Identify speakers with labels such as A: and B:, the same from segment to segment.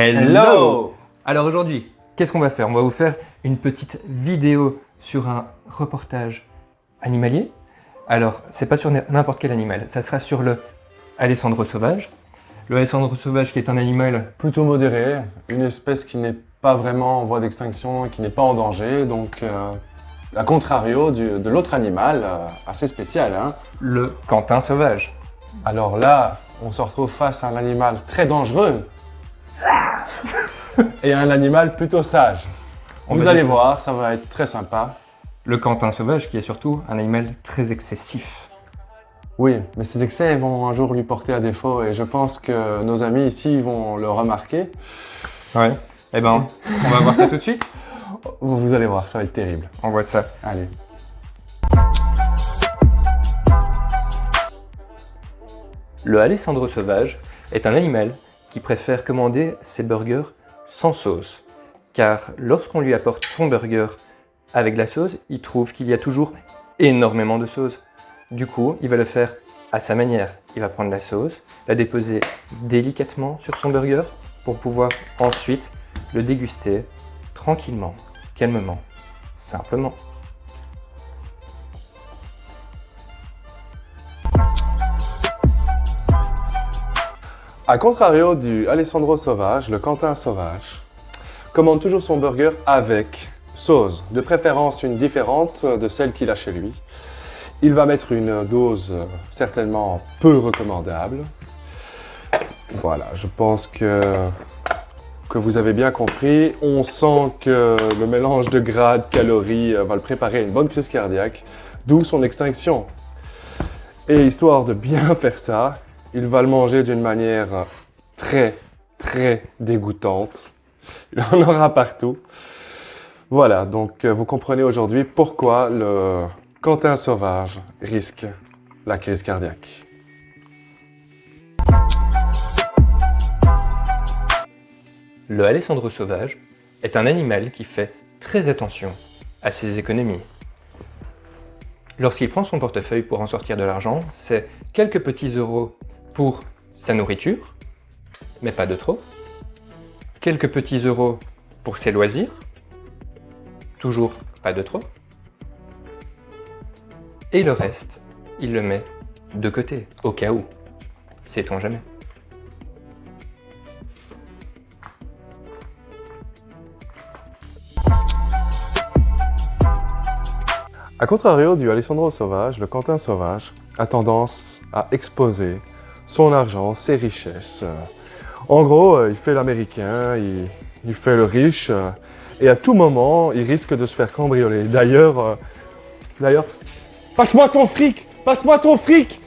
A: Hello! Alors aujourd'hui, qu'est-ce qu'on va faire? On va vous faire une petite vidéo sur un reportage animalier. Alors, c'est pas sur n'importe quel animal, ça sera sur le Alessandro sauvage. Le Alessandro sauvage qui est un animal
B: plutôt modéré, une espèce qui n'est pas vraiment en voie d'extinction, qui n'est pas en danger, donc à contrario de l'autre animal, assez spécial. Hein.
A: Le Quentin sauvage.
B: Alors là, on se retrouve face à un animal très dangereux et à un animal plutôt sage. Vous allez voir, ça va être très sympa.
A: Le Quentin sauvage qui est surtout un animal très excessif.
B: Oui, mais ces excès vont un jour lui porter à défaut et je pense que nos amis ici vont le remarquer.
A: Ouais, eh ben, on va voir ça tout de suite.
B: Vous allez voir, ça va être terrible.
A: On voit ça.
B: Allez.
A: Le Alessandro sauvage est un animal qui préfère commander ses burgers sans sauce. Car lorsqu'on lui apporte son burger avec de la sauce, il trouve qu'il y a toujours énormément de sauce. Du coup, il va le faire à sa manière. Il va prendre la sauce, la déposer délicatement sur son burger pour pouvoir ensuite le déguster tranquillement, calmement, simplement.
B: A contrario du Alessandro sauvage, le Quentin sauvage commande toujours son burger avec sauce, de préférence une différente de celle qu'il a chez lui. Il va mettre une dose certainement peu recommandable. Voilà, je pense que vous avez bien compris. On sent que le mélange de gras, de calories va le préparer à une bonne crise cardiaque, d'où son extinction. Et histoire de bien faire ça, il va le manger d'une manière très dégoûtante. Il en aura partout. Voilà, donc vous comprenez aujourd'hui pourquoi le Quentin sauvage risque la crise cardiaque.
A: Le Alessandro sauvage est un animal qui fait très attention à ses économies. Lorsqu'il prend son portefeuille pour en sortir de l'argent, c'est quelques petits euros pour sa nourriture, mais pas de trop. Quelques petits euros pour ses loisirs, toujours pas de trop. Et le reste, il le met de côté, au cas où. Sait-on jamais.
B: A contrario du Alessandro sauvage, le Quentin sauvage a tendance à exposer son argent, ses richesses. En gros, il fait l'américain, il fait le riche, et à tout moment, il risque de se faire cambrioler. D'ailleurs, passe-moi ton fric! Passe-moi ton fric!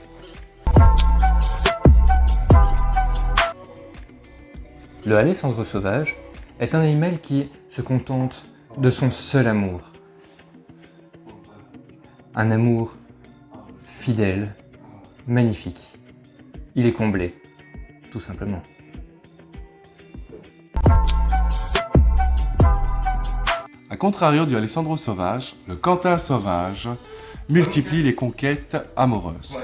A: Le Alessandro sauvage est un animal qui se contente de son seul amour. Un amour fidèle, magnifique. Il est comblé, tout simplement.
B: A contrario du Alessandro sauvage, le Quentin sauvage multiplie les conquêtes amoureuses.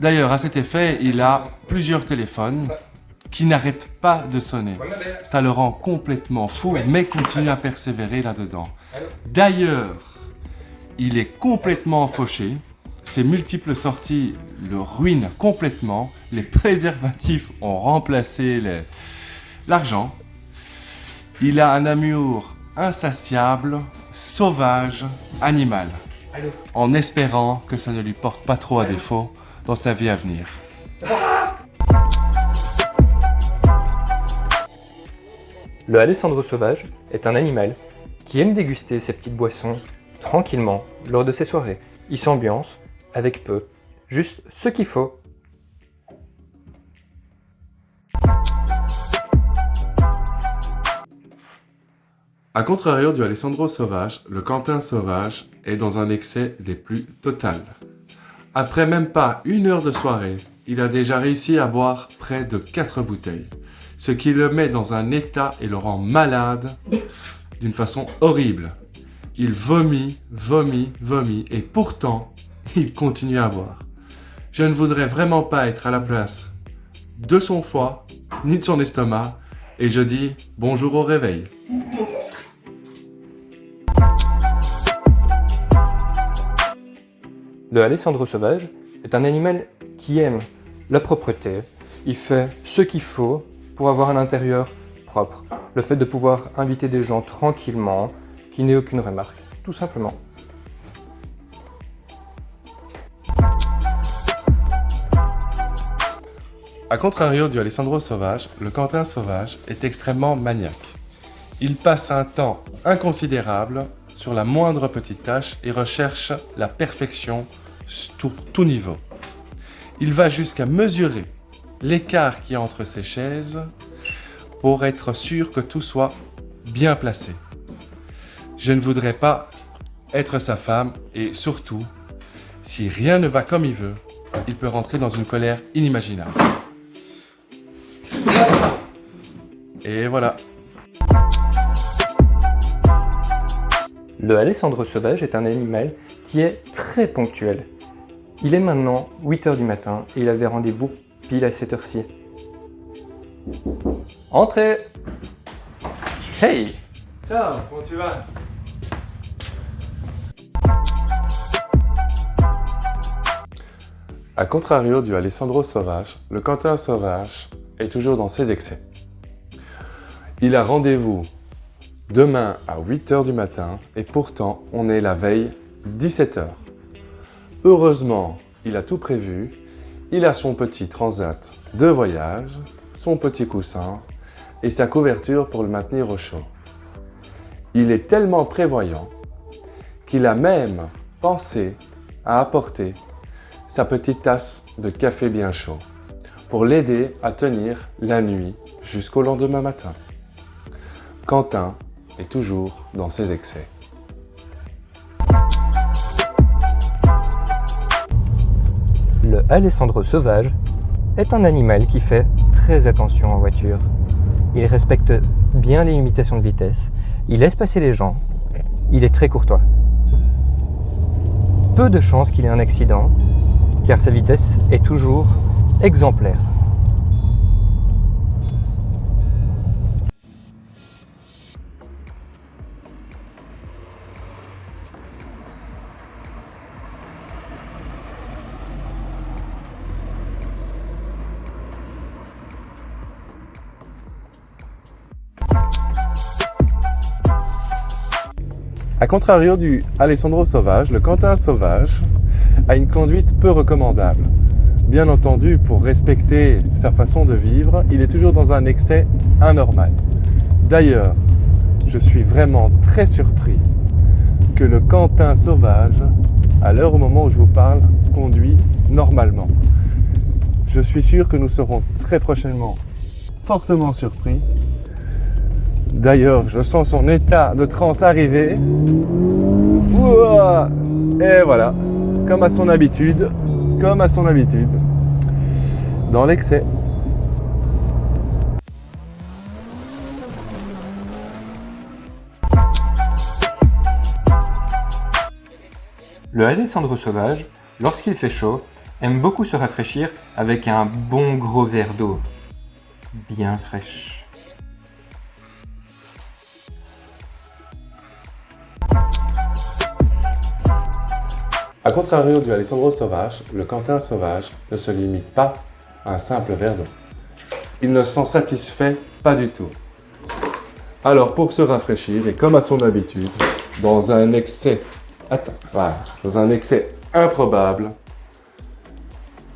B: D'ailleurs, à cet effet, il a plusieurs téléphones qui n'arrêtent pas de sonner. Ça le rend complètement fou, mais continue à persévérer là-dedans. D'ailleurs, il est complètement fauché. Ses multiples sorties le ruinent complètement. Les préservatifs ont remplacé l'argent. Il a un amour insatiable, sauvage, animal, en espérant que ça ne lui porte pas trop à défaut dans sa vie à venir.
A: Le Alessandro sauvage est un animal qui aime déguster ses petites boissons tranquillement lors de ses soirées. Il s'ambiance avec peu, juste ce qu'il faut.
B: A contrario du Alessandro sauvage, le Quentin sauvage est dans un excès les plus total. Après même pas 1 heure de soirée, il a déjà réussi à boire près de 4 bouteilles, ce qui le met dans un état et le rend malade d'une façon horrible. Il vomit, et pourtant, il continue à boire. Je ne voudrais vraiment pas être à la place de son foie, ni de son estomac, et je dis bonjour au réveil.
A: Le Alessandro sauvage est un animal qui aime la propreté. Il fait ce qu'il faut pour avoir un intérieur propre. Le fait de pouvoir inviter des gens tranquillement, qui n'aient aucune remarque, tout simplement.
B: A contrario du Alessandro sauvage, le Quentin sauvage est extrêmement maniaque. Il passe un temps inconsidérable sur la moindre petite tâche et recherche la perfection sur tout niveau. Il va jusqu'à mesurer l'écart qu'il y a entre ses chaises pour être sûr que tout soit bien placé. Je ne voudrais pas être sa femme et surtout, si rien ne va comme il veut, il peut rentrer dans une colère inimaginable. Et voilà.
A: Le Alessandro sauvage est un animal qui est très ponctuel. Il est maintenant 8h du matin et il avait rendez-vous pile à cette heure-ci. Entrez! Hey!
B: Ciao, comment tu vas? A contrario du Alessandro sauvage, le Quentin sauvage est toujours dans ses excès. Il a rendez-vous demain à 8h du matin et pourtant on est la veille 17h. Heureusement, il a tout prévu. Il a son petit transat de voyage, son petit coussin et sa couverture pour le maintenir au chaud. Il est tellement prévoyant qu'il a même pensé à apporter sa petite tasse de café bien chaud pour l'aider à tenir la nuit jusqu'au lendemain matin. Quentin est toujours dans ses excès.
A: Le Alessandro sauvage est un animal qui fait très attention en voiture. Il respecte bien les limitations de vitesse, il laisse passer les gens, il est très courtois. Peu de chances qu'il ait un accident, car sa vitesse est toujours exemplaire.
B: A contrario du Alessandro sauvage, le Quentin sauvage a une conduite peu recommandable. Bien entendu, pour respecter sa façon de vivre, il est toujours dans un excès anormal. D'ailleurs, je suis vraiment très surpris que le Quentin sauvage, à l'heure au moment où je vous parle, conduit normalement. Je suis sûr que nous serons très prochainement fortement surpris. D'ailleurs, je sens son état de transe arriver. Ouah, et voilà, comme à son habitude, dans l'excès.
A: Le Alessandro sauvage, lorsqu'il fait chaud, aime beaucoup se rafraîchir avec un bon gros verre d'eau, bien fraîche.
B: A contrario du Alessandro sauvage, le Quentin sauvage ne se limite pas à un simple verre d'eau. Il ne s'en satisfait pas du tout. Alors pour se rafraîchir, et comme à son habitude, dans un excès improbable,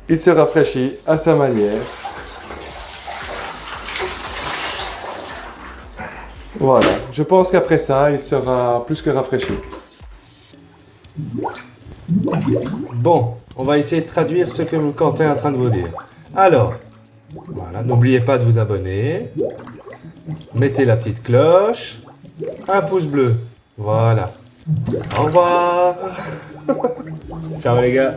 B: il se rafraîchit à sa manière. Voilà, je pense qu'après ça, il sera plus que rafraîchi.
C: Bon, on va essayer de traduire ce que Quentin est en train de vous dire. Alors, voilà, n'oubliez pas de vous abonner. Mettez la petite cloche. Un pouce bleu. Voilà. Au revoir. Ciao les gars.